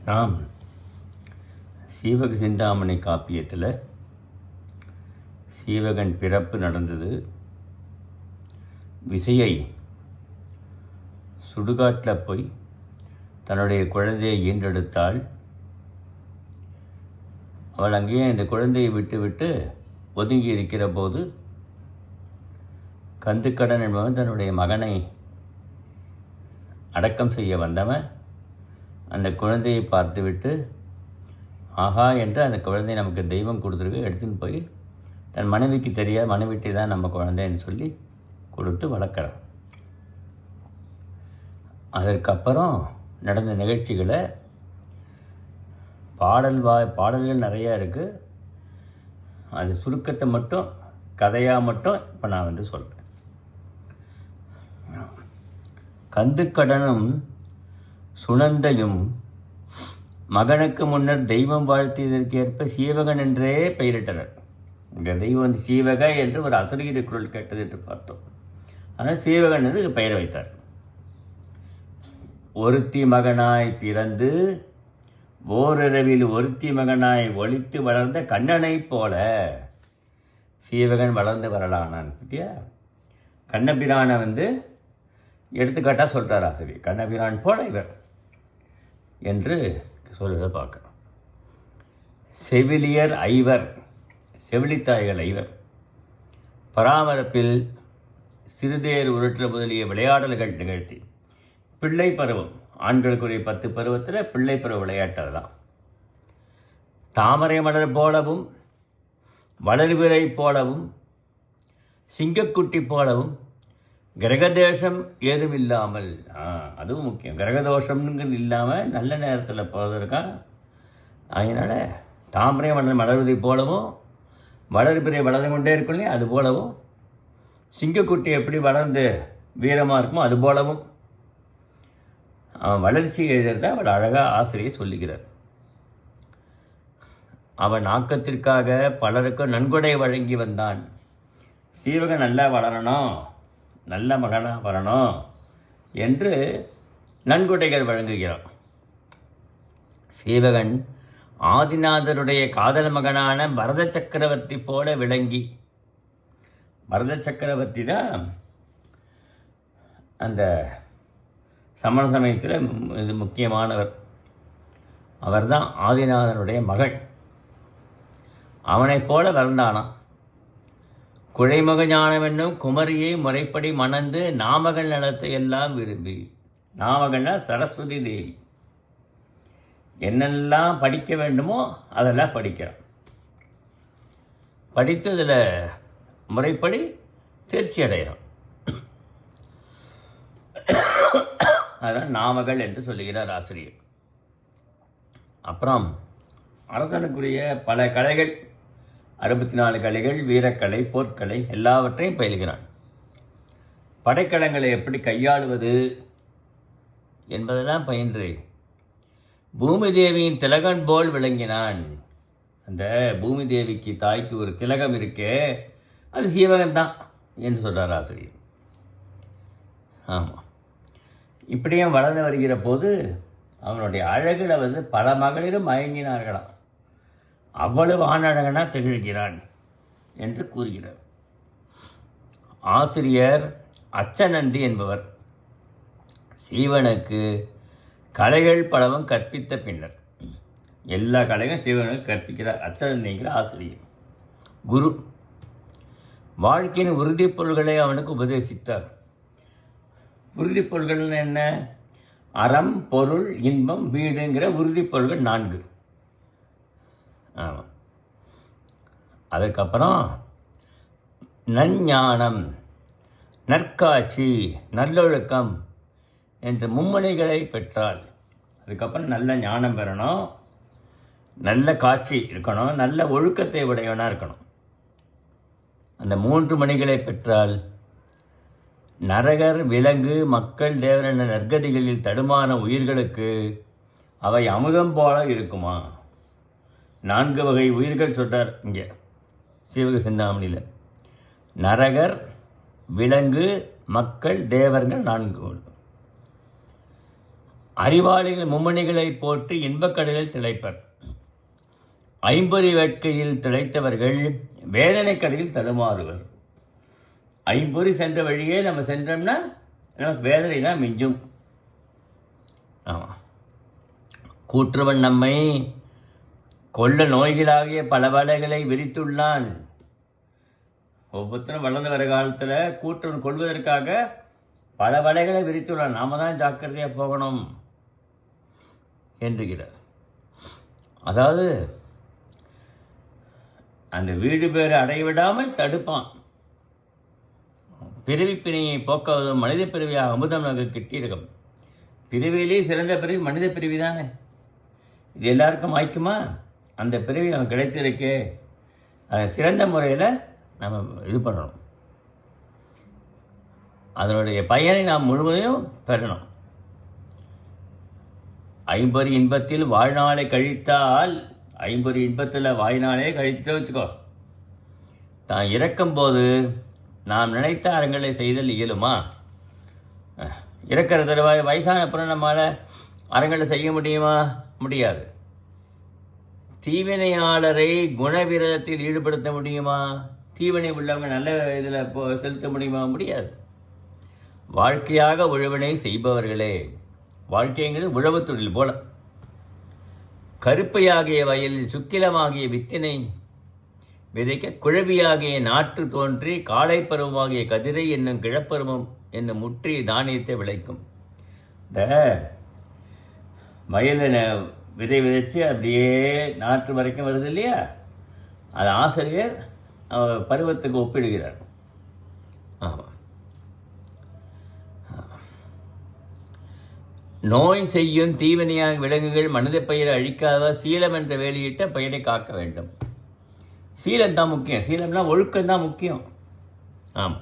நாம் சீவக சிந்தாமணி காப்பியத்தில் சீவகன் பிறப்பு நடந்தது. விசையை சுடுகாட்டில் போய் தன்னுடைய குழந்தையை ஈன்றெடுத்தாள். அவள் அங்கேயே இந்த குழந்தையை விட்டு ஒதுங்கி இருக்கிற போது கந்துக்கடன் என்பவன் தன்னுடைய மகனை அடக்கம் செய்ய வந்தவன் அந்த குழந்தையை பார்த்துவிட்டு ஆஹா என்று அந்த குழந்தையை நமக்கு தெய்வம் கொடுத்துருக்கு, எடுத்துன்னு போய் தன் மனைவிக்கு தெரியாது, மனைவிட்டே தான் நம்ம குழந்தைன்னு சொல்லி கொடுத்து வளர்க்குறான். அதற்கப்புறம் நடந்த நிகழ்ச்சிகளை பாடல்கள் நிறையா இருக்குது. அது சுருக்கத்தை மட்டும் கதையாக மட்டும் இப்போ நான் சொல்கிறேன். கந்துக்கடனும் சுனந்தையும் மகனுக்கு முன்னர் தெய்வம் வாழ்த்தியதற்கேற்ப சீவகன் என்றே பெயரிட்டனர். இங்கே தெய்வம் சீவக என்று ஒரு அசரீர குரல் கேட்டது என்று பார்த்தோம். ஆனால் சீவகன் என்று பெயர் வைத்தார். ஒருத்தி மகனாய் பிறந்து ஓரிரவில் ஒருத்தி மகனாய் ஒளித்து வளர்ந்த கண்ணனை போல சீவகன் வளர்ந்து வரலானான். பற்றியா கண்ணபிரானை எடுத்துக்காட்டாக சொல்கிறார் ஆசிரியர். கண்ணபிரான் போல இவர் என்று சொல்வதை பார்க்குறோம். செவிலியர் ஐவர், செவிலித்தாய்கள் ஐவர் பராமரிப்பில் சிறுதேர் உருட்டுற முதலிய விளையாடல்கள் நிகழ்த்தி பிள்ளை பருவம், ஆண்களுக்குரிய 10 பருவத்தில் பிள்ளை பருவ விளையாட்டு அதெல்லாம். தாமரை மலர் போலவும் வளர்விரை போலவும் சிங்கக்குட்டி போலவும் கிரகதோஷம் ஏதும் இல்லாமல், அதுவும் முக்கியம், கிரகதோஷம்னு இல்லாமல் நல்ல நேரத்தில் போவதற்கா. அதனால் தாமரை மலர் மலர்வதை போலவும் வளர்பிறை வளர்ந்து கொண்டே இருக்கும், அது போலவும் சிங்கக்குட்டி எப்படி வளர்ந்து வீரமாக இருக்குமோ அது போலவும் அவன் வளர்ச்சி எழுதுறத அவள் அழகாக ஆசிரியர் சொல்லுகிறார். அவன் ஆக்கத்திற்காக பலருக்கும் நன்கொடை வழங்கி வந்தான். சீவகன் நல்லா வளரணும், நல்ல மகனாக வரணும் என்று நன்கொடைகள் வழங்குகிறான். சீவகன் ஆதிநாதருடைய காதல் மகனான பரத சக்கரவர்த்தி போல விளங்கி, பரத சக்கரவர்த்தி தான் அந்த சமண சமயத்தில் இது முக்கியமானவர். அவர் தான் ஆதிநாதனுடைய மகள். அவனைப் போல வளர்ந்தானான். குழைமுக ஞானம் என்னும் குமரியை முறைப்படி மணந்து நாமகள் நலத்தை எல்லாம் விரும்பி, நாமகள்னா சரஸ்வதி தேவி, என்னெல்லாம் படிக்க வேண்டுமோ அதெல்லாம் படிக்கிறான். படித்ததில் முறைப்படி தேர்ச்சி அடைகிறான். அதனால் நாமகள் என்று சொல்லுகிறார் ஆசிரியர். அப்புறம் அரசனுக்குரிய பல கலைகள், 64 கலைகள், வீரக்கலை, போர்க்கலை எல்லாவற்றையும் பயில்கிறான். படைக்கலங்களை எப்படி கையாளுவது என்பதெல்லாம் பயின்று பூமி தேவியின் திலகன் போல் விளங்கினான். அந்த பூமி தேவிக்கு தாய்க்கு ஒரு திலகம் இருக்கே, அது சீவகன் தான் என்று சொல்கிறார் ஆசிரியர். ஆமாம், இப்படியும் வளர்ந்து வருகிற போது அவனுடைய அழகில் பல மகளிரும் மயங்கினார்களாம். அவ்வளவு ஆணழகனா திகழ்கிறான் என்று கூறுகிறார் ஆசிரியர். அச்சநந்தி என்பவர் சீவனுக்கு கலைகள் பலவும் கற்பித்த பின்னர், எல்லா கலைகளும் சீவனுக்கு கற்பிக்கிறார் அச்சநந்திங்கிற ஆசிரியர். குரு வாழ்க்கையின் உறுதிப் பொருள்களை அவனுக்கு உபதேசித்தார். உறுதிப் பொருள்கள் என்ன? அறம், பொருள், இன்பம், வீடுங்கிற உறுதிப் பொருள்கள் 4. ஆமாம். அதுக்கப்புறம் நஞ்ஞானம், நற்காட்சி, நல்லொழுக்கம் என்ற மும்மணிகளை பெற்றாள். அதுக்கப்புறம் நல்ல ஞானம் பெறணும், நல்ல காட்சி இருக்கணும், நல்ல ஒழுக்கத்தை உடையவனாக இருக்கணும். அந்த 3 மணிகளை பெற்றால் நரகர், விலங்கு, மக்கள், தேவர் என்ற நற்கதிகளில் தடுமான உயிர்களுக்கு அவை அமுதம் போல இருக்குமா. 4 வகை உயிர்கள் சொல்கிறார் இங்கே சீவக சிந்தாமணியில். நரகர், விலங்கு, மக்கள், தேவர்கள் 4. அறிவாளிகள் மும்மணிகளை போட்டு இன்பக்கடலில் திளைப்பர். ஐம்பொறி வேட்கையில் திளைத்தவர்கள் வேதனை கடலில் தடுமாறுவர். ஐம்பொறி சென்ற வழியே நம்ம சென்றோம்னா நமக்கு வேதனை தான் மிஞ்சும். ஆமாம், கூற்றுவன் நம்மை கொள்ள நோய்களாகிய பல வலைகளை விரித்துள்ளான். ஒவ்வொருத்தரும் வளர்ந்து வர காலத்தில் கூற்றுவன் கொள்வதற்காக பல வலைகளை விரித்துள்ளான். நாம தான் ஜாக்கிரதையாக போகணும் என்கிறார். அதாவது அந்த வீடு பேரை அடைவிடாமல் தடுப்பான். பிறவிப்பினையை போக்குவதும் மனித பிறவியாக அமுதம் நமக்கு கிட்டியிருக்கும். பிறவியிலே சிறந்த பிறவி மனித பிறவி தானே. இது எல்லாருக்கும் வாய்க்குமா? அந்த பிறவி நமக்கு கிடைத்திருக்கு. அதை சிறந்த முறையில் நம்ம இது பண்ணணும். அதனுடைய பயனை நாம் முழுவதையும் பெறணும். ஐம்பொறி இன்பத்தில் வாழ்நாளை கழித்தால், ஐம்பொறி இன்பத்தில் வாழ்நாளே கழித்துட்டு வச்சுக்கோ, தான் இறக்கும்போது நாம் நினைத்த அறங்களை செய்தல் இயலுமா? இறக்கிற தருவாய் வயசான அப்புறம் நம்மளால் அறங்களை செய்ய முடியுமா? முடியாது. தீவினையாளரை குணவிரதத்தில் ஈடுபடுத்த முடியுமா? தீவினை உள்ளவங்க நல்ல இதில் செலுத்த முடியுமா? முடியாது. வாழ்க்கையாக உழவினை செய்பவர்களே, வாழ்க்கைங்கிறது உழவு தொழில் போல. கருப்பையாகிய வயலில் சுக்கிலமாகிய வித்தினை விதைக்க குழவியாகிய நாற்று தோன்றி காளை பருவமாகிய கதிரை என்னும் கிழப்பருவம் என்னும் முற்றி தானியத்தை விளைக்கும். இந்த வயலில் விதை விதைச்சு அப்படியே நாற்று வரைக்கும் வருது இல்லையா, அது ஆசிரியர் பருவத்துக்கு ஒப்பிடுகிறார். ஆமாம். நோய் செய்யும் தீவினையாக விலங்குகள் மனித பயிரை அழிக்காத சீலம் என்ற வேலையிட்ட பயிரை காக்க வேண்டும். சீலம்தான் முக்கியம். சீலம்னா ஒழுக்கம்தான் முக்கியம். ஆமாம்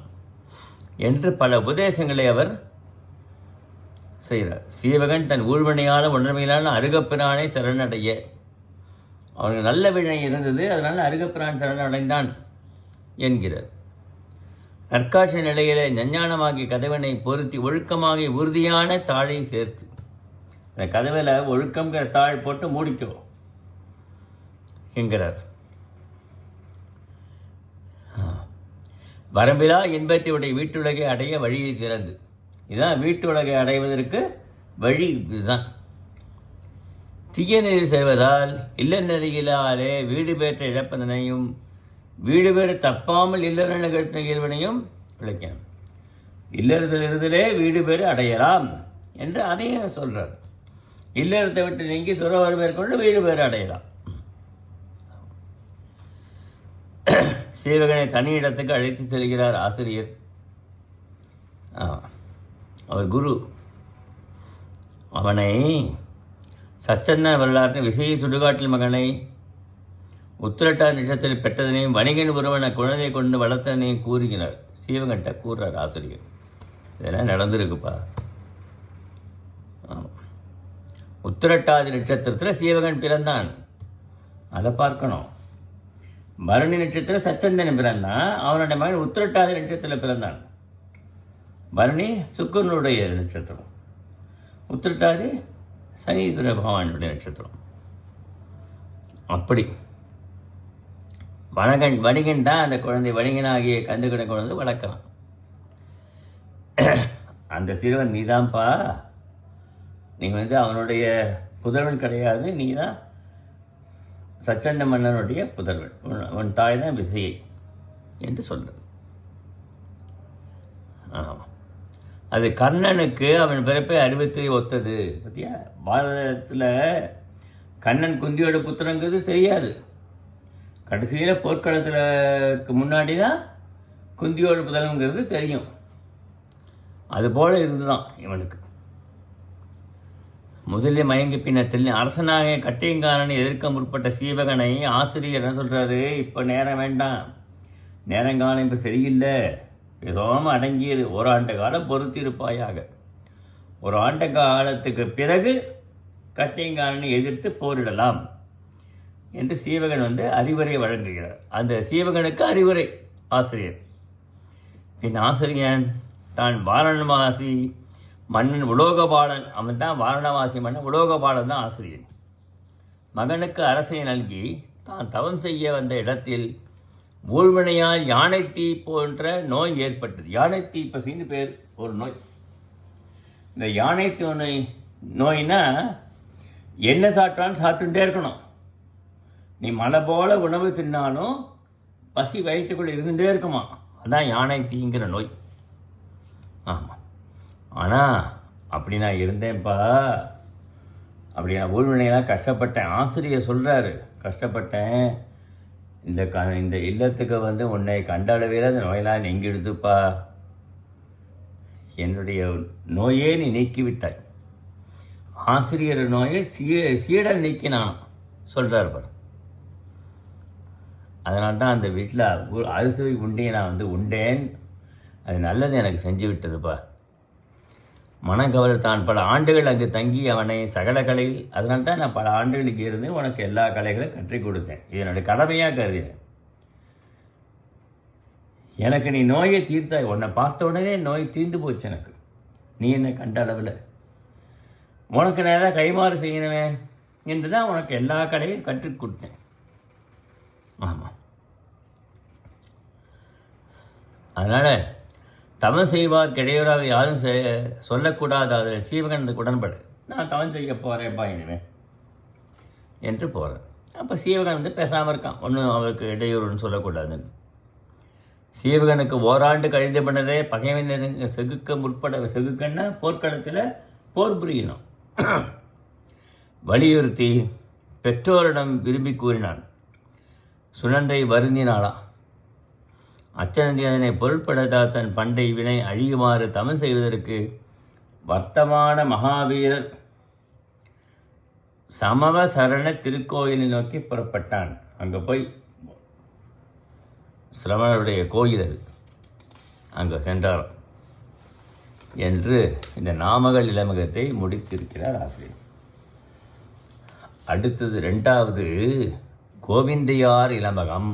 என்று பல உபதேசங்களை அவர் செய்கிறார். சீவகன் தன் ஊழ்வினையான உணர்மையிலான அருகப்பிரானை சரணடைய, அவனுக்கு நல்ல வினை இருந்தது, அதனால் அருகப்பிரான் சரணடைந்தான் என்கிறார். நற்காட்சி நிலையில ஞஞானமாகிய கதவனை பொருத்தி ஒழுக்கமாகி உறுதியான தாழை சேர்த்து, அந்த கதவில் ஒழுக்கம்ங்கிற தாழ் போட்டு மூடிக்கோ என்கிறார். வரம்பிலா இன்பத்தையுடைய வீட்டுலகை அடைய வழியை திறந்து, இதுதான் வீட்டுலகை அடைவதற்கு வழி. இதுதான் தீய நெறி செய்வதால் இல்ல நெறியிலாலே வீடு பேற்ற இழப்பதனையும் வீடு பேர் தப்பாமல் இல்லற நிகழ்த்த இயல்பனையும் விளக்கணும். இல்லறத்திலிருந்தே வீடு பேர் அடையலாம் என்று அதையும் சொல்கிறார். இல்லறத்தை விட்டு நீங்கி துறவர மேற்கொண்டு வீடு பேர் அடையலாம். சீவகனை தனி இடத்துக்கு அழைத்து செல்கிறார் ஆசிரியர். அவர் குரு. அவனை சச்சந்தன வரலாற்று விசையை சுடுகாட்டில் மகனை உத்திரட்டார் நட்சத்திரத்தில் பெற்றதனையும் வணிகன் ஒருவனை குழந்தையை கொண்டு வளர்த்தனையும் கூறுகிறார். சீவகன்ட்ட கூறுறார் ஆசிரியர். இதெல்லாம் நடந்திருக்குப்பா. உத்திரட்டாதி நட்சத்திரத்தில் சீவகன் பிறந்தான், அதை பார்க்கணும். பரணி நட்சத்திரம் சச்சந்தன் பிறந்தான், அவனுடைய மகன் உத்திரட்டாதி நட்சத்திரத்தில் பிறந்தான். பரணி சுக்கரனுடைய நட்சத்திரம், உத்திரட்டாதி சனீஸ்வர பகவானுடைய நட்சத்திரம். அப்படி வணிகன் தான் அந்த குழந்தை, வணிகனாகிய கந்துக்கடை கொண்டு வந்து வளர்க்கலாம். அந்த சிறுவன் நீதான்ப்பா, நீ அவனுடைய புதல்வன் கிடையாது, நீ தான் சச்சண்ட மன்னனுடைய புதல்வன், உன் தாய் தான் விசையை என்று சொல்றது. ஆமாம், அது கர்ணனுக்கு அவன் பிறப்பை அறிவித்து ஒத்தது. பார்த்தியா, பாரதத்தில் கண்ணன் குந்தியோட புத்திரங்கிறது தெரியாது. கடைசியில் போர்க்களத்துக்கு முன்னாடி தான் குந்தியோட புதல்வங்கிறது தெரியும். அதுபோல் இருந்துதான் இவனுக்கு. முதலில் மயங்கி பின்னத்தில் அரசனாக கட்டையங்காரனை எதிர்க்க முற்பட்ட சீவகனை ஆசிரியர் என்ன சொல்கிறாரு, இப்போ நேரம் வேண்டாம், நேரங்காலம் இப்போ சரியில்லை, பேசாமல் அடங்கியது, ஒரு ஆண்டு காலம் பொறுத்திருப்பாயாக. ஒரு ஆண்டு காலத்துக்கு பிறகு கட்டையங்காரனை எதிர்த்து போரிடலாம் என்று சீவகன் அறிவுரை வழங்குகிறார். அந்த சீவகனுக்கு அறிவுரை ஆசிரியர். பின் ஆசிரியன் தான் வாரணமாசி மன்னன் உலோகபாலன், அவன் தான் வாரணவாசி மன்னன், உலோகபாலன் தான் ஆசிரியர். மகனுக்கு அரசை நல்கி தான் தவம் செய்ய வந்த இடத்தில் ஊழ்வினையால் யானைத்தீ போன்ற நோய் ஏற்பட்டது. யானைத்தீ பசின்னு பேர் ஒரு நோய். இந்த யானைத்தீ நோய்னா என்ன சாப்பிட்டாலும் சாப்பிட்டுட்டே இருக்கணும். நீ மலை போல உணவு தின்னாலும் பசி வயிற்றுக்குள்ளே இருந்துகிட்டே இருக்குமா. அதான் யானைத்தீங்கிற நோய். ஆமாம். ஆனால் அப்படி நான் இருந்தேன்ப்பா, அப்படி நான் ஊழ்வினையெல்லாம் கஷ்டப்பட்டேன். ஆசிரியர் சொல்கிறாரு, கஷ்டப்பட்டேன். இந்த இல்லத்துக்கு உன்னை கண்ட அளவில் அந்த நோயெல்லாம் நீங்கிடுதுப்பா. என்னுடைய நோயே நீ நீக்கிவிட்டாய். ஆசிரியர் நோயை சீடன் நீக்கினான் சொல்கிறார் பார். அதனால தான் அந்த வீட்டில் அறுசுவை உண்டியை நான் உண்டேன். அது நல்லது எனக்கு செஞ்சு விட்டதுப்பா. மனக்கவர் தான் பல ஆண்டுகள் அங்கு தங்கி அவனை சகல கலையில், அதனால தான் நான் பல ஆண்டுகளுக்கு இருந்து உனக்கு எல்லா கலைகளும் கற்றுக் கொடுத்தேன். இது என்னுடைய கடமையாக கருதினேன். எனக்கு நீ நோயை தீர்த்தாய். உன்னை பார்த்த உடனே நோய் தீர்ந்து போச்சு எனக்கு. நீ என்ன கண்ட அளவில் உனக்கு நான் ஏதாவது கைமாறு செய்யணுமே என்று தான் உனக்கு எல்லா கலையும் கற்றுக் கொடுத்தேன். ஆமாம். அதனால் தவம் செய்வார் கிடையவராக யாரும் சொல்லக்கூடாது. அதில் சீவகனுக்கு உடன்படு. நான் தவம் செய்ய போகிறேன்ப்பா இனிமே என்று போகிறேன். அப்போ சீவகன் பேசாமல் இருக்கான். ஒன்றும் அவருக்கு இடையூறுன்னு சொல்லக்கூடாதுன்னு. சீவகனுக்கு ஓராண்டு கழிந்த பின்னரே பகைவன் செகுக்க முற்பட, செகுக்கன்னா போர்க்களத்தில் போர் புரியணும், வலியுறுத்தி பெற்றோரிடம் விரும்பி கூறினான். சுனந்தை வருந்தினாளாம். அச்சனந்தி அதனை பொருட்படுத்தா தன் பண்டை வினை அழியுமாறு தவம் செய்வதற்கு வர்த்தமான மகாவீரர் சமவ சரண திருக்கோயிலை நோக்கி புறப்பட்டான். அங்கே போய் சிரவணருடைய கோயில் அது, அங்கே சென்றார் என்று இந்த நாமகள் இளமகத்தை முடித்திருக்கிறார் ஆசிரியர். அடுத்தது 2வது கோவிந்தையார் இளமகம்.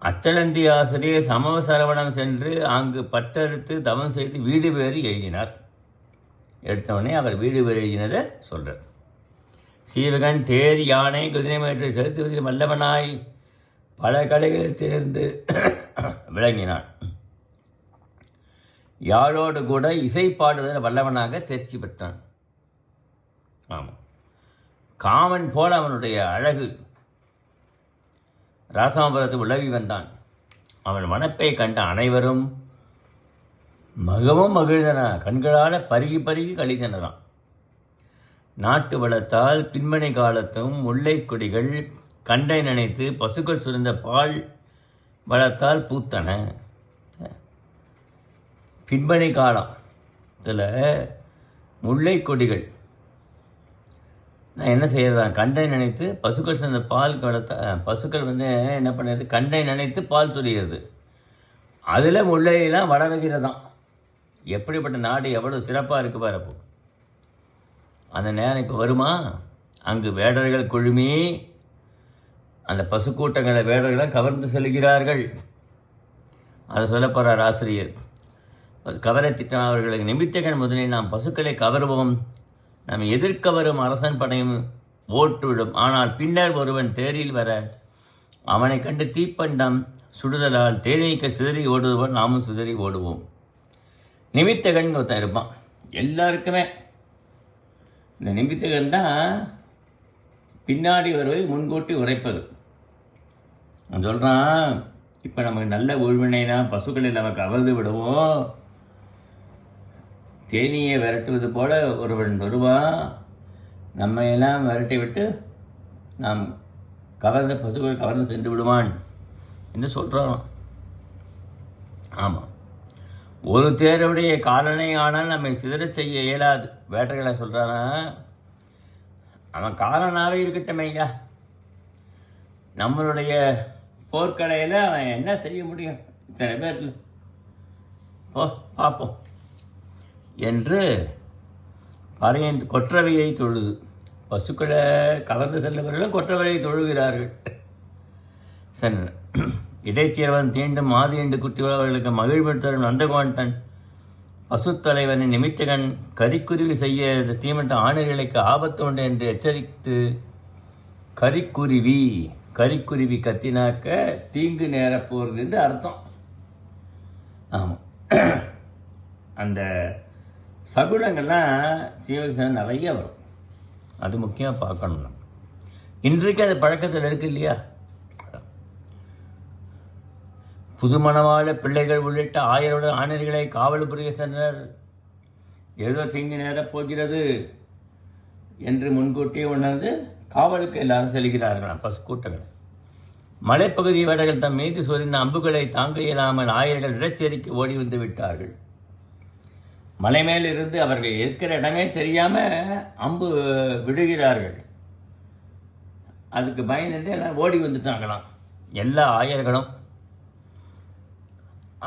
அச்சலந்தி ஆசிரியர் சமவ சரவணம் சென்று அங்கு பட்டெடுத்து தவம் செய்து வீடு பேறு எழுதினார். எடுத்தவொடனே அவர் வீடு பேறு எழுதினதை சொல்கிறார். சீவகன் தேர் யானை குதிரை மேற்றை செலுத்துவதில் வல்லவனாய் பல கலைகளில் தேர்ந்து விளங்கினான். யாழோடு கூட இசை பாடுவதில் வல்லவனாக தேர்ச்சி பெற்றான். ஆமாம். காமன் போல அவனுடைய அழகு ராசாபுரத்து உலவி வந்தான். அவன் மனப்பை கண்ட அனைவரும் மிகவும் மகிழ்ந்தன. கண்களால் பருகி பருகி கழித்தனராம். நாட்டு வளத்தால் பின்மணி காலத்தும் முல்லை கொடிகள் கண்டை நினைத்து பசுக்கள் சுரந்த பால் வளத்தால் பூத்தன. பின்பணி காலத்தில் முல்லை கொடிகள் நான் என்ன செய்யறதான், கண்டை நினைத்து பசுக்கள் சேர்ந்த பால் பசுக்கள் என்ன பண்ணுறது, கண்டை நினைத்து பால் சுரிகிறது. அதில் முல்லையெல்லாம் வள வைக்கிறதான். எப்படிப்பட்ட நாடு எவ்வளோ சிறப்பாக இருக்குது பாருப்போ. அந்த நேரம் இப்போ வருமா? அங்கு வேடர்கள் குழுமி அந்த பசுக்கூட்டங்களை வேடர்களும் கவர்ந்து செல்கிறார்கள். அதை சொல்ல போகிறார் ஆசிரியர். கவரை திட்டம் அவர்களுக்கு நிமித்தகன் முதலில் நாம் பசுக்களை கவருவோம், நாம் எதிர்க்க வரும் அரசன் படையும் ஓட்டுவிடும். ஆனால் பின்னர் ஒருவன் தேரில் வர அவனை கண்டு தீப்பண்டம் சுடுதலால் தேனீக்க சிதறி ஓடுவன் நாமும் சிதறி ஓடுவோம். நிமித்தகன் ஒருத்தன் இருப்பான் எல்லாருக்குமே. இந்த நிமித்தகன் தான் பின்னாடி வருவதை முன்கூட்டி உரைப்பது. நான் சொல்கிறான், இப்போ நமக்கு நல்ல ஊழ்வினைனா பசுக்களை நமக்கு கவர்ந்து விடுவோம். தேனியை விரட்டுவது போல ஒருவன் வருவான், நம்ம எல்லாம் விரட்டி விட்டு நாம் கவர்ந்த பசுக்கள் கவர்ந்து சென்று விடுவான் என்று சொல்கிறான். ஆமாம். ஒரு தேருடைய காலனை ஆனால் நம்மை சிதறச் செய்ய இயலாது. வேட்டைகளை சொல்கிறானா, அவன் காலனாகவே இருக்கட்டும் ஐயா, நம்மளுடைய போர்க்கடையில் அவன் என்ன செய்ய முடியும் இத்தனை பேரில், பார்ப்போம் என்று பறையன் கொற்றவையை தொழுது. பசுக்களை கவர்ந்து செல்லுபவர்களும் கொற்றவையை தொழுகிறார்கள். இடைத்தேர்வன் தீண்டும் மாது என்று குட்டிகள் அவர்களுக்கு மகிழ்வுத்தரும் நந்தகோண்டன் பசுத்தலைவனின் நிமித்தகன் கரிக்குருவி செய்ய தீமற்ற ஆணைகளுக்கு ஆபத்து உண்டு என்று எச்சரித்து கரிக்குருவி கத்தினாக்க தீங்கு நேரப்போகிறது என்று அர்த்தம். ஆமாம், அந்த சகுனங்கள்லாம் சீவகசனம் நிறைய வரும். அது முக்கியமாக பார்க்கணும். இன்றைக்கு அது பழக்கத்தில் இருக்கு இல்லையா? புதுமணவாழ பிள்ளைகள் உள்ளிட்ட 1000 ஆணையர்களை காவல் புரிய சென்றனர். ஏதோ தீங்கு நேரப் போகிறது என்று முன்கூட்டியே உணர்ந்து காவலுக்கு எல்லாரும் செல்கிறார்களாம் பசுக்கூட்டங்கள். மலைப்பகுதி வேடர்கள் தம் மீது சொரிந்த அம்புகளை தாங்க இயலாமல் ஆயர்கள் இடச்சேரிக்கு ஓடி வந்து விட்டார்கள். மலை மேல் இருந்து அவர்கள் இருக்கிற இடமே தெரியாமல் அம்பு விடுகிறார்கள். அதுக்கு பயந்துட்டு எல்லாம் ஓடி வந்துட்டாங்களாம் எல்லா ஆயர்களும்.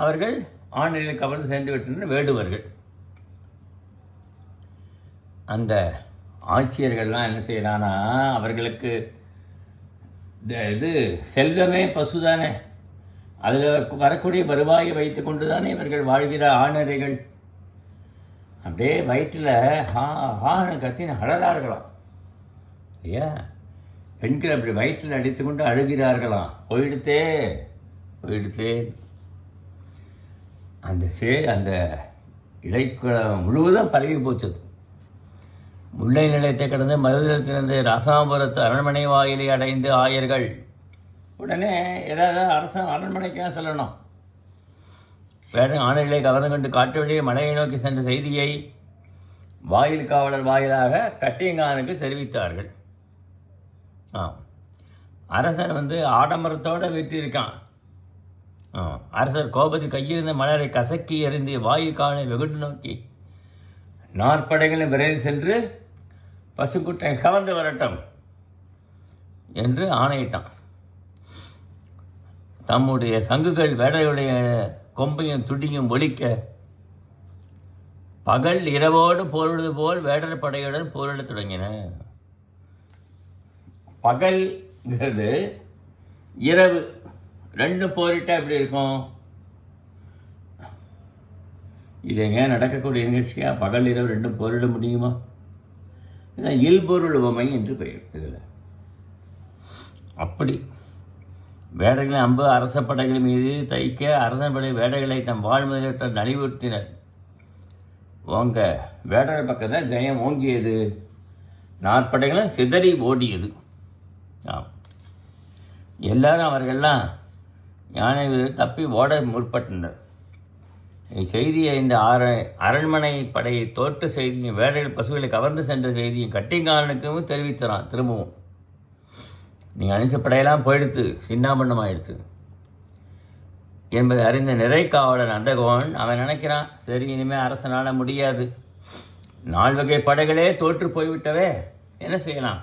அவர்கள் ஆணையில் கவர்ந்து சேர்ந்து விட்டனர் வேடுவர்கள். அந்த ஆட்சியர்கள்லாம் என்ன செய்கிறான்னா, அவர்களுக்கு இது செல்வமே பசுதானே, அதில் வரக்கூடிய வருவாயை வைத்து கொண்டு தானே இவர்கள் வாழ்கிற ஆணரைகள். அப்படியே வயிற்றில் ஆணு கத்தின்னு அழறார்களாம் இல்லையா? பெண்கள் அப்படி வயிற்றில் அடித்து கொண்டு அழுகிறார்களாம். போயிடுத்தே அந்த இடைக்குளம் முழுவதும் பரவி போச்சது. முல்லை நிலையத்தை கடந்து மருதத்திலிருந்து ராசாபுரத்து அரண்மனை வாயிலை அடைந்து ஆயர்கள் உடனே ஏதாவது அரண்மனைக்காக சொல்லணும். வேறு ஆணைகளை கவர்ந்து கொண்டு காட்டு வழியை மலையை நோக்கி சென்ற செய்தியை வாயில் காவலர் வாயிலாக கட்டியங்கானுக்கு தெரிவித்தார்கள். அரசர் ஆடம்பரத்தோடு வீட்டிருக்கான். அரசர் கோபத்தில் கையிருந்த மலரை கசக்கி எறிந்து வாயில் காவலை வெகுண்டு நோக்கி நாற்படைகளை விரைந்து சென்று பசுக்குட்டை கவர்ந்து வரட்டும் என்று ஆணையிட்டான். தம்முடைய சங்குகள் வேடையுடைய கொம்பையும் துடியும் ஒலிக்க பகல் இரவோடு போரிடுவது போல் வேடர் படையுடன் போரிடத் தொடங்கின. பகல்ங்கிறது இரவு ரெண்டும் போரிட்டா எப்படி இருக்கும்? இது எங்கே நடக்கக்கூடிய நிகழ்ச்சியா? பகல் இரவு ரெண்டும் போரிட முடியுமா? இதுதான் இல்பொருள் உவமை என்று பெயர். இதில் அப்படி வேடைகளை அம்பு அரச படைகள் மீது தைக்க அரசன் படை வேடைகளை தம் வாழ்முதலிட்ட நலிவுறுத்தினர். ஓங்க வேடர் பக்கத்தில் ஜெயம் ஓங்கியது, நாற்படைகளும் சிதறி ஓடியது. எல்லாரும் அவர்கள்லாம் யானை தப்பி ஓட முற்பட்டனர். செய்தியை இந்த அரண்மனை படையை தோற்ற செய்தியும் வேடைகள் பசுகளை கவர்ந்து சென்ற செய்தியும் கட்டிங்காரனுக்கும் தெரிவித்தான். திரும்பவும் நீங்கள் அணிச்ச படையெல்லாம் போயிடுத்து, சின்னாபண்ணமாயிடுத்து என்பதை அறிந்த நிறை காவலன் அந்தகோன் அவன் நினைக்கிறான், சரி இனிமேல் அரசனால முடியாது, 4 வகை படைகளே தோற்று போய்விட்டவே, என்ன செய்யலாம்?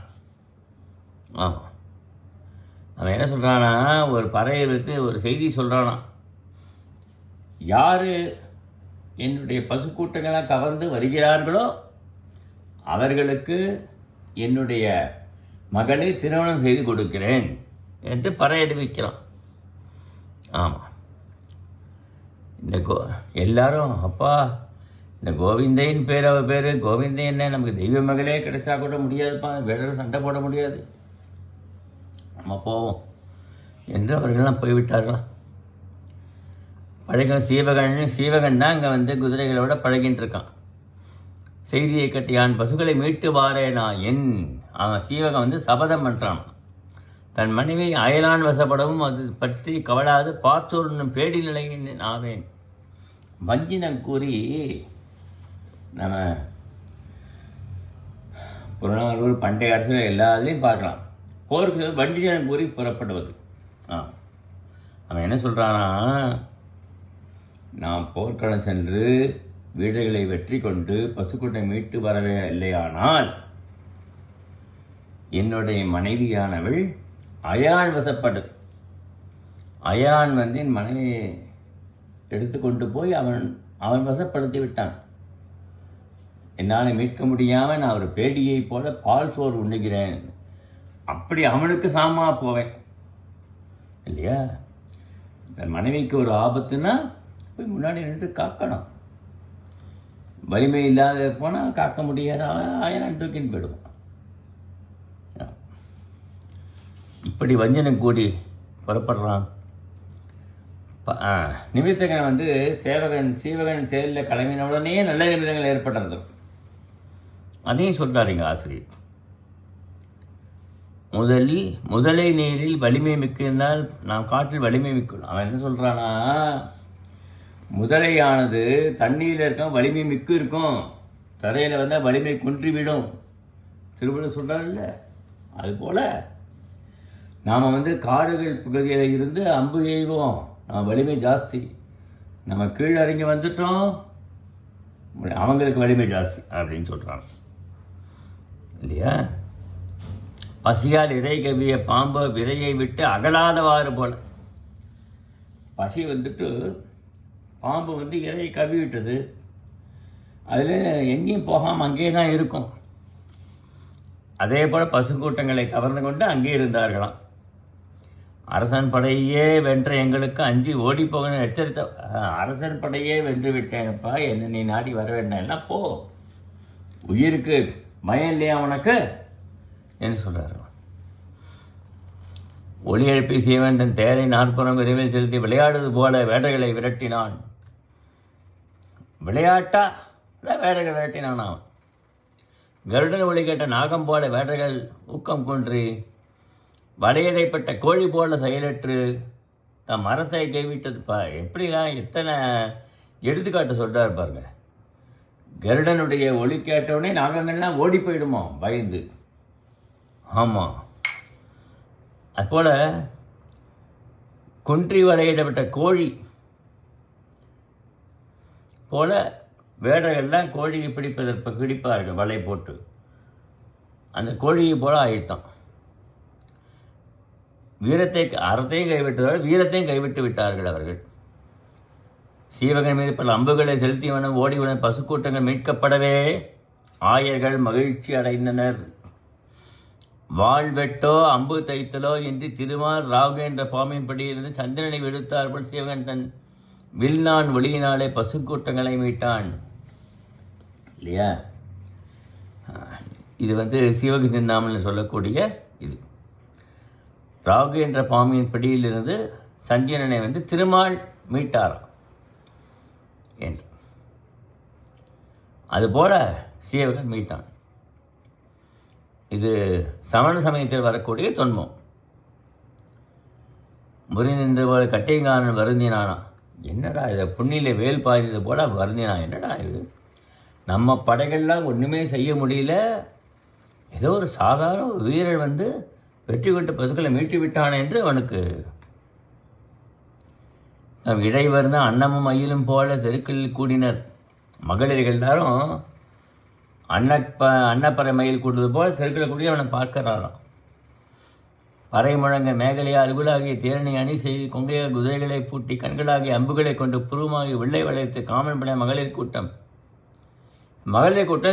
அவன் என்ன சொல்கிறானா, ஒரு பறையை வைத்து ஒரு செய்தி சொல்கிறானா, யார் என்னுடைய பசுக்கூட்டங்களாக கவர்ந்து வருகிறார்களோ அவர்களுக்கு என்னுடைய மகனை திருமணம் செய்து கொடுக்கிறேன் என்று பறை அறிவிக்கிறான். ஆமாம், இந்த எல்லாரும் அப்பா இந்த கோவிந்தையின் பேர், அவள் பேர் கோவிந்தை, என்ன நமக்கு தெய்வ மகளே கிடைச்சா கூட முடியாதுப்பா, வேடர் சண்டை போட முடியாது, நம்ம போவோம் என்று அவர்களெல்லாம் போய்விட்டார்களாம். பழக சீவகன் தான் அங்கே குதிரைகளோட பழகின்னு இருக்கான். செய்தியை கட்டியான் பசுகளை மீட்டு வாரேனா அவன் சீவகன் சபதம் பண்ணுறான். தன் மனைவி அயலான் வசப்படவும் அது பற்றி கவலாது பார்த்தோர் பேடி நிலையின் ஆவேன் வஞ்சினம் கூறி நம்ம புறநானூறு பண்டைய அரசியல் எல்லாத்தையும் பார்க்கலாம். போருக்கு வஞ்சினம் கூறி புறப்படுவது. அவன் என்ன சொல்கிறானா, நாம் போர்க்களம் சென்று வீடுகளை வெற்றி கொண்டு பசுக்கூட்டை மீட்டு வரவே இல்லையானால் என்னுடைய மனைவியானவள் அயலான் வசப்படு. அயலான் என் மனைவியை எடுத்துக்கொண்டு போய் அவன் வசப்படுத்தி விட்டான். என்னால் மீட்க முடியாமல் நான் ஒரு பேடியை போல பால் சோறு உண்ணுகிறேன். அப்படி அவனுக்கு சாமா போவேன் இல்லையா? தன் மனைவிக்கு ஒரு ஆபத்துன்னா போய் முன்னாடி நின்று காக்கணும். வலிமை இல்லாத போனால் காக்க முடியாத ஆயிரம் தூக்கின்னு போயிடுவான். இப்படி வஞ்சனம் கூடி புறப்படுறான். நிமித்தகன் வந்து சீவகன் தேரில் கிளம்பின உடனே நல்ல நிமித்தங்கள் ஏற்படுறது. அதையும் சொல்கிறாருங்க ஆசிரியர். முதலை நீரில் வலிமை மிக்கிருந்தால் நாம் காற்றில் வலிமை மிக்கணும். அவன் என்ன சொல்கிறான்னா, முதலையானது தண்ணீரில் இருக்கும் வலிமை மிக்கு இருக்கும், தரையில் வந்தால் வலிமை குன்றிவிடும். திருவள்ளுவர் சொல்கிறார்ல, அதுபோல் நாம் வந்து காடுகள் பகுதியில் இருந்து அம்பு எய்வோம், நம்ம வலிமை ஜாஸ்தி. நம்ம கீழே இறங்கி வந்துட்டோம், அவங்களுக்கு வலிமை ஜாஸ்தி அப்படின்னு சொல்கிறாங்க இல்லையா? பசியால் இறை கவிய பாம்பு விரையை விட்டு அகலாதவாறு போல. பசி வந்துட்டு பாம்பு வந்து இறையை கவி விட்டது, அதில் எங்கேயும் போகாமல் அங்கேயே தான் இருக்கும். அதே போல் பசுக்கூட்டங்களை கவர்ந்து கொண்டு அங்கே இருந்தார்களாம். அரசன் படையே வென்ற எங்களுக்கு அஞ்சி ஓடி போகணும்னு எச்சரித்த. அரசன் படையே வென்று விட்டேனப்பா, என்ன நீ நாடி வர வேண்டாம், போ, உயிருக்கு பயம் இல்லையா உனக்கு என்று சொல்கிறார். ஒளி எழுப்பி சீவன் தன் தேரை நாற்புறம் விரைவில் செலுத்தி விளையாடுவது போல வேடைகளை விரட்டினான். விளையாட்டா வேடைகள் விரட்டினான் அவன். கருடன் ஒளி கேட்ட நாகம் போல வேடைகள் ஊக்கம் கொன்றி வலையடைப்பட்ட கோழி போல செயலற்று தன் மரத்தை கைவிட்டதுப்பா. எப்படிலாம் எத்தனை எடுத்துக்காட்டு சொல்கிறார் பாருங்க. கருடனுடைய ஒளி கேட்டவுடனே நாகங்கள்லாம் ஓடி போயிடுமோ பயந்து. ஆமாம், அதுபோல் கொன்றி வலையிடப்பட்ட கோழி போல வேடைகள்லாம் கோழியை பிடிப்பார்கள் வலை போட்டு. அந்த கோழியை போல ஆயிட்டான். அறத்தையும் கைவிட்டவர்கள் வீரத்தையும் கைவிட்டு விட்டார்கள் அவர்கள். சீவகன் மீது பல அம்புகளை செலுத்தியவனும் ஓடிவன பசுக்கூட்டங்கள் மீட்கப்படவே ஆயர்கள் மகிழ்ச்சி அடைந்தனர். வாழ்வெட்டோ அம்பு தைத்தலோ இன்றி திருமால் ராகு என்ற பாம்பின் படியிலிருந்து சந்திரனை விடுத்தார்கள். சீவகன் தன் வில்நான் ஒளியினாலே பசுக்கூட்டங்களை மீட்டான் இல்லையா? இது வந்து சிவக சிந்தாமணில் சொல்லக்கூடிய இது. ராகு என்ற பாம்பின் படியிலிருந்து சந்திரனை வந்து திருமால் மீட்டாராம் என்று. அதுபோல சீவகன் மீட்டான். இது சமண சமயத்தில் வரக்கூடிய தொன்மம். முறிநின்று போல கட்டைங்காரன் வருந்தினானா. என்னடா இதை புண்ணியில வேல் பாய்ந்தது போல வருந்தினான். என்னடா இது, நம்ம படைகள்லாம் ஒன்றுமே செய்ய முடியல, ஏதோ ஒரு சாதாரண ஒரு வீரர் வந்து வெற்றி கொண்டு பசுக்களை மீட்டு விட்டான் என்று அவனுக்கு இடைவர் தான் அன்னமும் அயிலும் போல தெருக்களில் கூடினர். மகளிர்கள் எல்லாரும் அன்னப்பறை மயில் கூடுவது போல தெருக்களை கூடி அவனை பார்க்கிறாராம். பறை முழங்க மேகலையா அருகுலாகிய தேரணி அணி செய்து கொங்கைய குதிரைகளை பூட்டி கண்களாகிய அம்புகளை கொண்டு புருவமாகி வெள்ளை வளைத்து காமன் படைய மகளிர் கூட்டம்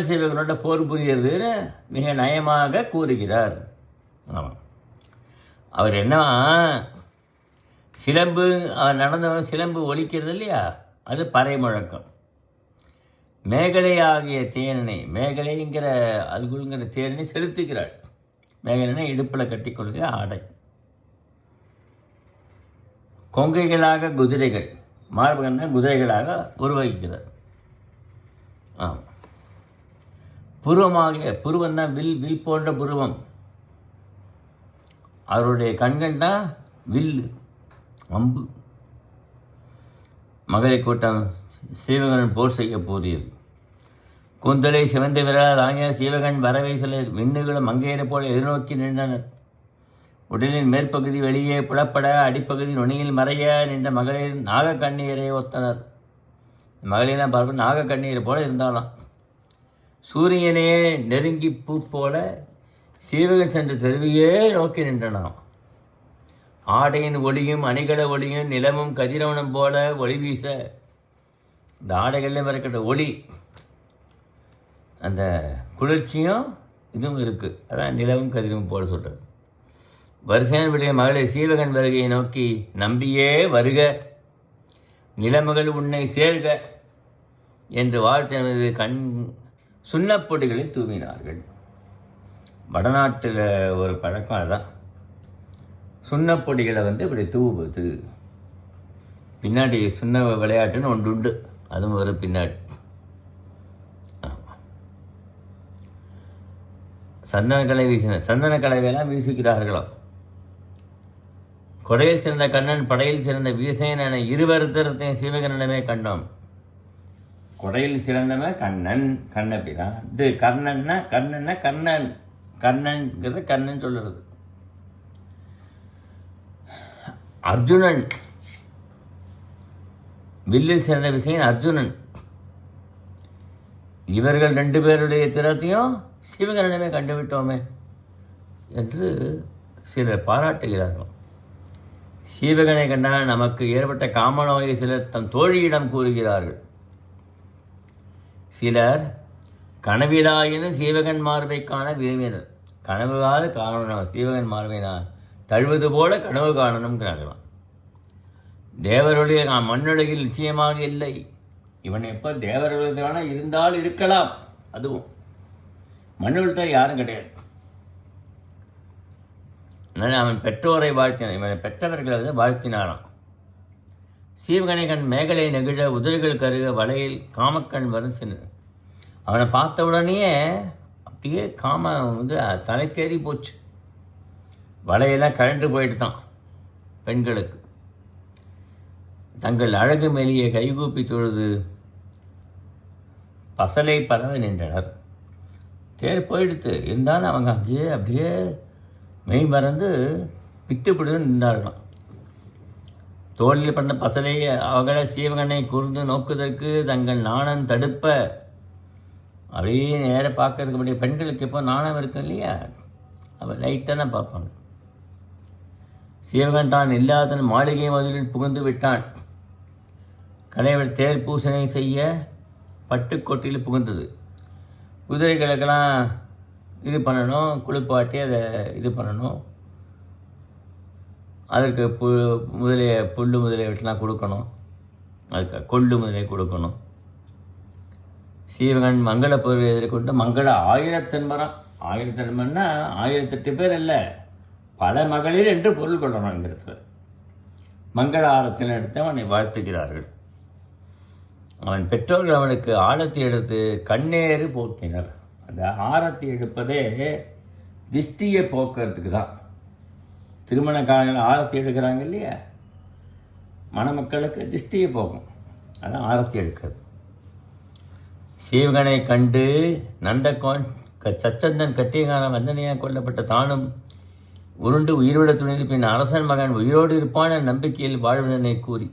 சீவகனோட போர் புரியுறதுன்னு மிக நயமாக கூறுகிறார். ஆமாம், அவர் என்ன சிலம்பு நடந்தவன் சிலம்பு ஒலிக்கிறது இல்லையா, அது பறை முழக்கம். மேகலை ஆகிய தேனனை, மேகலைங்கிற அதுக்குங்கிற தேனனை செலுத்துகிறாள். மேகலைனா இடுப்பில் கட்டி கொள்கிற ஆடை. கொங்கைகளாக குதிரைகள், மார்பகன்னா குதிரைகளாக உருவகிக்கிறார். ஆமாம், புருவமாகிய புருவம் தான் வில் போன்ற புருவம். அவருடைய கண்கள் தான் வில் அம்பு. மகளை கூட்டம் சீவகன் போர் செய்ய போதியது. கூந்தலை சிவந்த விரலால் ஆகிய சீவகன் வரவை சில விண்ணுகளும் மங்கையரை போல எதிர்நோக்கி நின்றனர். உடலின் மேற்பகுதி வெளியே புலப்பட அடிப்பகுதி நுனியில் மறைய நின்ற மகளிர் நாகக்கண்ணீரை ஒத்தனர். மகளிரெலாம் பார்ப்ப நாகக்கண்ணீரை போல இருந்தாலாம். சூரியனே நெருங்கி பூ போல சீவகன் சென்ற தெருவையே நோக்கி நின்றனாம். ஆடையின் ஒளியும் அணிகள ஒளியும் நிலமும் கதிரவனம் போல ஒளி வீச, இந்த ஆடைகள்லேயும் இருக்கிற ஒளி, அந்த குளிர்ச்சியும் இதுவும் இருக்குது. அதான் நிலவும் கதிரவும் போல சொல்கிறது. வரிசையான விடைய மகளை சீவகன் வருகையை நோக்கி நம்பியே வருக, நிலமகள் உன்னை சேர்க என்று வாழ்த்தினது சுண்ணப்பொடிகளை தூவினார்கள். வடநாட்டில் ஒரு பழக்கம் அதுதான். சுண்ணப்பொடிகளை இப்படி தூவுவது. பின்னாடி சுண்ண விளையாட்டுன்னு ஒன்று உண்டு, அதுவும் ஒரு பின்னாடி. சந்தனக்கலை சந்தனக்கலைவெல்லாம் வீசுகிறார்களாம். கொடையில் சிறந்த கண்ணன் படையில் சிறந்த வீசேன் என இருவருத்தரத்தையும் சிவகனிடமே கண்டோம். கொடையில் சிறந்தவன் கண்ணன், கண்ணபிரான். இது கர்ணன்னா கண்ணன், கண்ணன்கிறது கண்ணன் சொல்லுறது. அர்ஜுனன், வில்லில் சிறந்த விஷயம் அர்ஜுனன். இவர்கள் 2 பேருடைய திறத்தையும் சிவகனிடமே கண்டுவிட்டோமே என்று சிலர் பாராட்டுகிறார்கள். சீவகனை கண்டால் நமக்கு ஏற்பட்ட காமநோயை சிலர் தம் தோழியிடம் கூறுகிறார்கள். சிலர் கனவிலாயினும் சீவகன் மார்பை காண விரும்பினர். கனவுகாது காணணும், சீவகன் மார்பை நான் தழுவது போல கனவு காணணுங்கிறார்களாம். தேவருடைய மண்ணுலகில் நிச்சயமாக இல்லை. இவன் எப்போ தேவருடைய இருந்தால் இருக்கலாம், அதுவும் மண்ணுலகத்தில் யாரும் கிடையாது. அதனால் அவன் பெற்றோரை வாழ்த்தினான், இவனை பெற்றவர்களை வாழ்த்தினாராம். சீவகனை கண் மேகலை நெகிழ உதடுகள் கருக வலையில் காமக்கண் வரும் சின்ன. அவனை பார்த்த உடனேயே அப்படியே காமம் தலைக்கேறி போச்சு. வலையெல்லாம் கழண்டு போயிட்டு தான். பெண்களுக்கு தங்கள் அழகு மெலிய கைகூப்பி தொழுது பசலை பரவ நின்றனர். தேர் போயிடுத்து இருந்தாலும் அவங்க அங்கேயே அப்படியே மெய் மறந்து பிட்டுப்பிடுன்னு நின்றார்களாம். தோளில் பண்ண பசலை அவங்கள சீவகனை கூர்ந்து நோக்குவதற்கு தங்கள் நாணம் தடுப்ப அப்படியே நேராக பார்க்கறதுக்கு அப்படியே பெண்களுக்கு எப்போ நாணம் இருக்கும் இல்லையா, அவள் லைட்டாக தான் பார்ப்பாங்க. சீவகன் தான் இல்லாத மாளிகை மதிலில் புகுந்து விட்டான். கலைவர் தேர் பூசணை செய்ய பட்டுக்கோட்டையில் புகுந்தது. குதிரைகளுக்கெல்லாம் இது பண்ணணும், குளிப்பாட்டி அதை இது பண்ணணும். அதற்கு புல் முதலியவற்றெல்லாம் கொடுக்கணும். அதுக்கு கொள்ளு முதலிய கொடுக்கணும். சீவகன் மங்கள பொருளை எதிர்கொண்டு மங்கள 1000 1008 பேர் அல்ல, பல மகளிர் என்று பொருள் கொள்ளணுங்கிறது. மங்கள ஆரத்தில் எடுத்து அவனை வாழ்த்துகிறார்கள். அவன் பெற்றோர்கள் அவனுக்கு ஆரத்தி எடுத்து கண்ணேறு போக்கினர். அந்த ஆரத்தி எடுப்பதே திஷ்டியை போக்குறதுக்கு தான். திருமண காலங்களில் ஆரத்தி எடுக்கிறாங்க இல்லையா, மணமக்களுக்கு திஷ்டியை போக்கும், அதான் ஆரத்தி எடுக்கிறது. சீவகனை கண்டு நந்தகோன் சச்சந்தன் கட்டியகான வந்தனையாக கொல்லப்பட்ட தானும் உருண்டு உயிரோட துணிந்து பின் அரசன் மகன் உயிரோடு இருப்பான நம்பிக்கையில் வாழ்வதனை கூறி.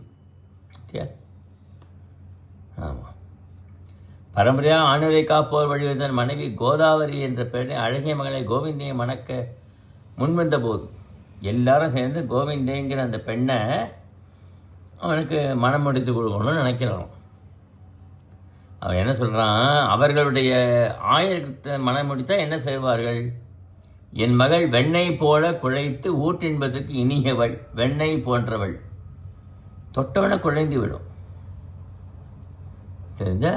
ஆமாம், பரம்பரையாக ஆணுரை காப்போர் வழிவதன் மனைவி கோதாவரி என்ற பெண்ணை அழகிய மகளை கோவிந்தையை மணக்க முன்வந்த போது எல்லாரும் சேர்ந்து கோவிந்தைங்கிற அந்த பெண்ணை அவனுக்கு மனம் முடித்து கொடுக்கணும்னு நினைக்கிறான். அவன் என்ன சொல்கிறான், அவர்களுடைய ஆயிரத்தை மனம் முடித்தா என்ன செய்வார்கள்? என் மகள் வெண்ணெய் போல குழைத்து ஊட்டின்பதற்கு இனியவள், வெண்ணெய் போன்றவள், தொட்டவனை குழைந்து விடும். தெரிஞ்ச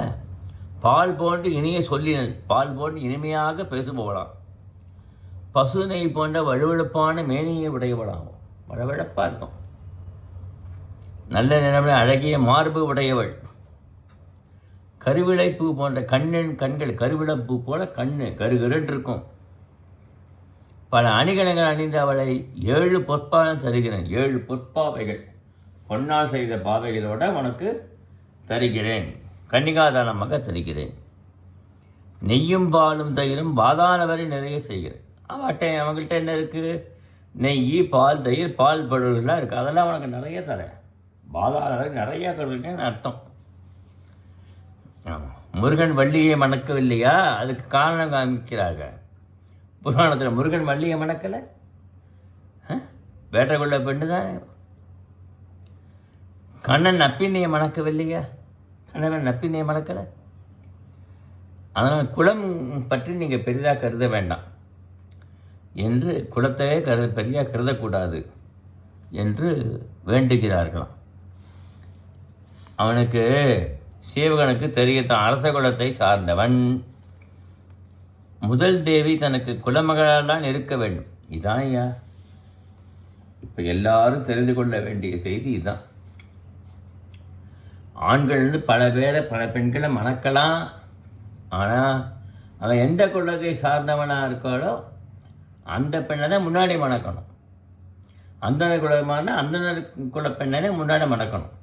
பால் போன்று இனிய சொல்லினல், பால் போன்று இனிமையாக பேசுபவளாம். பசு நெய் போன்ற வழுவழுப்பான மேனியை உடையவளாகும், வழவழப்பாக இருக்கும். நல்ல நிலவில் அழகிய மார்பு உடையவள். கருவிளைப்பூ போன்ற கண்கள் கருவிளப்பூ போல கண்ணு கருகருன்னு இருக்கும். பல அணிகலங்கள் அணிந்த அவளை 7 பொற்பாலம் தருகிறேன். 7 பொற்பாவைகள், பொன்னால் செய்த பாவைகளோட உனக்கு தருகிறேன், கன்னிகாதானமாக தருகிறேன். நெய்யும் பாலும் தயிரும் பாதாள வரை நிறைய செய்கிறேன். அவங்கள்ட்ட என்ன இருக்குது? நெய், பால், தயிர், பால் பொருள்கள்லாம் இருக்குது, அதெல்லாம் உனக்கு நிறைய தரேன். பாதாள வரை நிறையா கொடுக்குறேன்னு அர்த்தம். ஆமாம், முருகன் வள்ளியை மணக்கவில்லையா, அதுக்கு காரணம் காமிக்கிறாங்க புராணத்தில். முருகன் வள்ளியை மணக்கலை, வேட்டை கொள்ள பெண்ணு தானே. கண்ணன் நப்பின்னையை மணக்கவில்லையா, கண்ணன் நப்பின்னையை மணக்கலை. அதனால் குலம் பற்றி நீங்கள் பெரிதாக கருத வேண்டாம் என்று, குலத்தையே பெரிதாக கருதக்கூடாது என்று வேண்டுகிறார்களாம். அவனுக்கு சீவகனுக்கு தெரியத்தான் அரச குலத்தை சார்ந்தவன். முதல் தேவி தனக்கு குலமகளால் இருக்க வேண்டும். இதான் ஐயா இப்போ எல்லாரும் தெரிந்து கொள்ள வேண்டிய செய்தி இதுதான். ஆண்கள் பல பெண்களை மணக்கலாம். ஆனால் அவன் எந்த குலத்தை சார்ந்தவனாக இருக்காளோ அந்த பெண்ணை தான் முன்னாடி மணக்கணும். அந்தனர் குலமான அந்தனர் குல பெண்ணை முன்னாடி மணக்கணும்.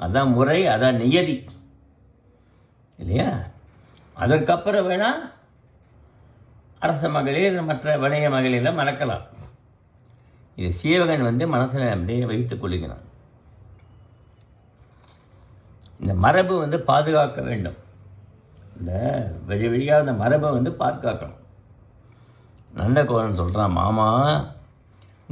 அதான் முறை, அதான் நியதி இல்லையா? அதற்கப்புறம் வேணால் அரச மகளிர் மற்ற வணிக மகளிரில் மறக்கலாம். இது சீவகன் மனசில் அப்படியே வைத்துக் கொள்கிறான். இந்த மரபு பாதுகாக்க வேண்டும். இந்த வழியாக அந்த மரபை பாதுகாக்கணும். நந்தகோரன் சொல்கிறான், மாமா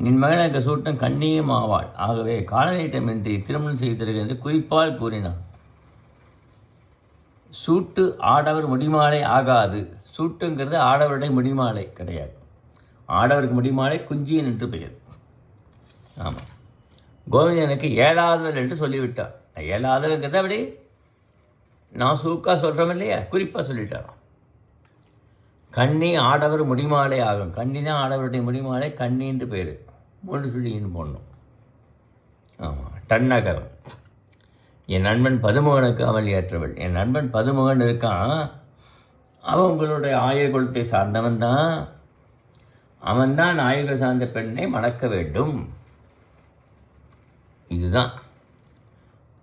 நின் மகன் எனக்கு சூட்டம் கண்ணியும் ஆவாள். ஆகவே காலநீட்டமின்றி திருமணம் செய்திருக்கிறது என்று குறிப்பால் கூறினான். சூட்டு ஆடவர் முடிமாலை ஆகாது. சூட்டுங்கிறது ஆடவருடைய முடிமாலை கிடையாது. ஆடவருக்கு முடிமாலை குஞ்சியன் என்று பெயர். ஆமாம், கோவிந்தனுக்கு ஏழாதவர் என்று சொல்லிவிட்டார். ஏழாதவங்கிறத அப்படி நான் சூக்காக சொல்கிறோம் இல்லையா, குறிப்பாக சொல்லிட்டாராம். கண்ணி ஆடவர் முடிமாலை ஆகும். கண்ணி தான் ஆடவருடைய முடிமாலை, கண்ணின்னு பேர். 3 சுழின்னு போடணும். ஆமாம், டன்னகரம். என் நண்பன் பதுமுகனுக்கு அவள் ஏற்றவள். என் நண்பன் பதுமுகன் இருக்கான். அவன் உங்களுடைய ஆயர் குலத்தை சார்ந்தவன் தான். அவன்தான் ஆயர்கள் சார்ந்த பெண்ணை மணக்க வேண்டும். இதுதான்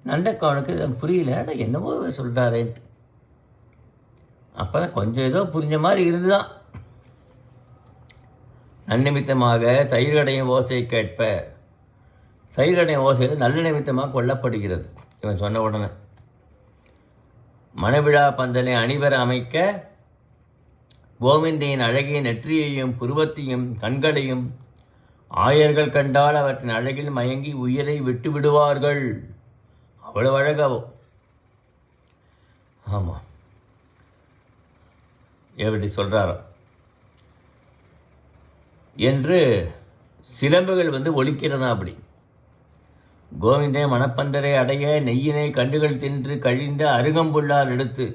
நந்தகோனுக்கு புரியல. என்னவோ சொல்கிறாரேன்ட்டு அப்போ தான் கொஞ்சம் ஏதோ புரிஞ்ச மாதிரி இருந்துதான். நன்னிமித்தமாக தயிர்கடையும் ஓசையை கேட்ப. தயிர்கடையும் ஓசை நல்ல நிமித்தமாக கொல்லப்படுகிறது. இவன் சொன்ன உடனே மணவிழா பந்தலை அணிவர அமைக்க கோவிந்தையின் அழகிய நெற்றியையும் புருவத்தையும் கண்களையும் ஆயர்கள் கண்டால் அவற்றின் அழகில் மயங்கி உயிரை விட்டு விடுவார்கள். அவ்வளவு அழகாவோ. ஆமாம், எப்படி சொல்கிறாரோ என்று சிலம்புகள் ஒலிக்கிறதா அப்படி. கோவிந்தே மணப்பந்தரை அடைய நெய்யினை கண்டுகள் தின்று கழிந்த அருகம்புல்லால் எடுத்து.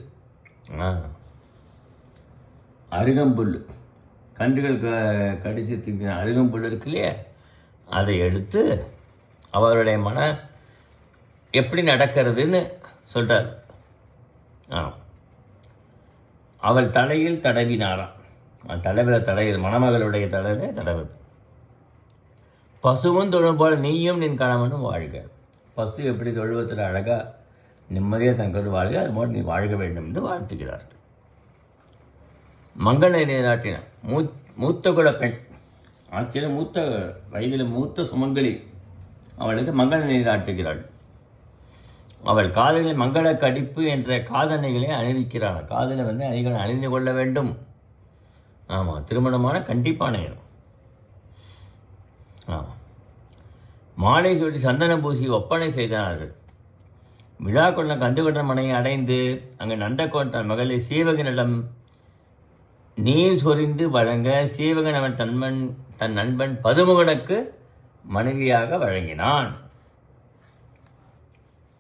அருகம்புல் கன்றுகள் கடித்து திங்க அருகம்புல் இருக்கு இல்லையா, அதை எடுத்து அவருடைய எப்படி நடக்கிறதுன்னு சொல்கிறார். அவள் தலையில் தடவினாராம். தலைவில் தடவுது, மணமகளுடைய தலையில் தடவுது. பசுவும் தொழும் போல் நீயும் நின் கணவனும் வாழ்க. பசு எப்படி தொழுவத்தில் அழகாக நிம்மதியாக தங்கோடு வாழ்க, அது போல் நீ வாழ்க வேண்டும் என்று வாழ்த்துகிறார். மங்கள நீராட்டினார். மூத்த குல பெண், ஆட்சியில் மூத்த வயதில் மூத்த சுமங்கலி, அவளுக்கு மங்கள நீராட்டுகிறாள். அவள் காதலில் மங்கள கடிப்பு என்ற காதணிகளை அணிவிக்கிறாள். காதலை அணிகளை அணிந்து கொள்ள வேண்டும். ஆமாம், திருமணமான கண்டிப்பாக அணையணும். ஆமாம், மாலை சூட்டி சந்தனம் பூசி ஒப்பனை செய்தார்கள். விழா கொண்ட கந்துகொண்ட மனையை அடைந்து அங்கு நந்தகோன் தன் மகளை சீவகனிடம் நீர் சொரிந்து வழங்க சீவகன் அவன் தன் நண்பன் பதுமுகனுக்கு மனைவியாக வழங்கினான்.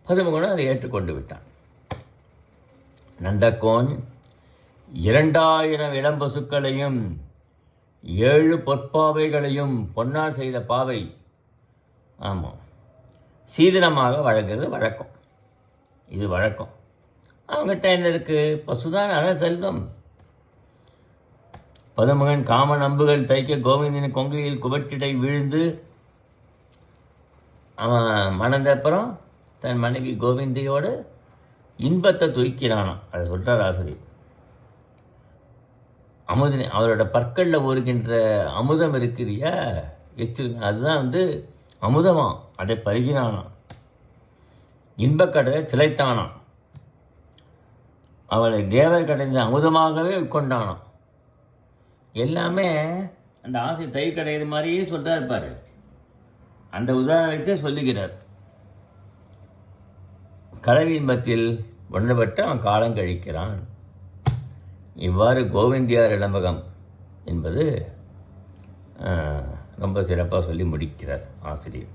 பதுமுகனும் அதை ஏற்றுக்கொண்டு விட்டான். நந்தகோன் 2000 இளம் பசுக்களையும் 7 பொற்பாவைகளையும் பொன்னால் செய்த பாவை ஆமாம் சீதனமாக வழங்குறது வழக்கம். இது வழக்கம். அவங்ககிட்ட என்ன இருக்குது? பசுதான் அதான் செல்வம். பதுமுகன் காம நம்புகள் தைக்க கோவிந்தனின் கொங்கையில் குவட்டிடை வீழ்ந்து அவன் மணந்த அப்புறம் தன் மனைவி கோவிந்தையோடு இன்பத்தை துய்க்கிறானான். அதை சொல்கிறார் ஆசிரியர். அமுதினை அவரோட பற்களில் ஊறுகின்ற அமுதம் இருக்குதியா, அதுதான் அமுதமாம். அதை பருகினானான். இன்பக்கடலை திளைத்தானான். அவளை தேவர் கடைந்த அமுதமாகவே உட்கொண்டானான். எல்லாமே அந்த ஆசை தயிர் கடையிற மாதிரியே சொல்கிறா இருப்பார். அந்த உதாரணத்தை சொல்லுகிறார். கலவி இன்பத்தில் உணர்பட்டு அவன் காலம் கழிக்கிறான். இவ்வாறு கோவிந்தியார் இளம்பகம் என்பது ரொம்ப சிறப்பாக சொல்லி முடிக்கிறார் ஆசிரியர்.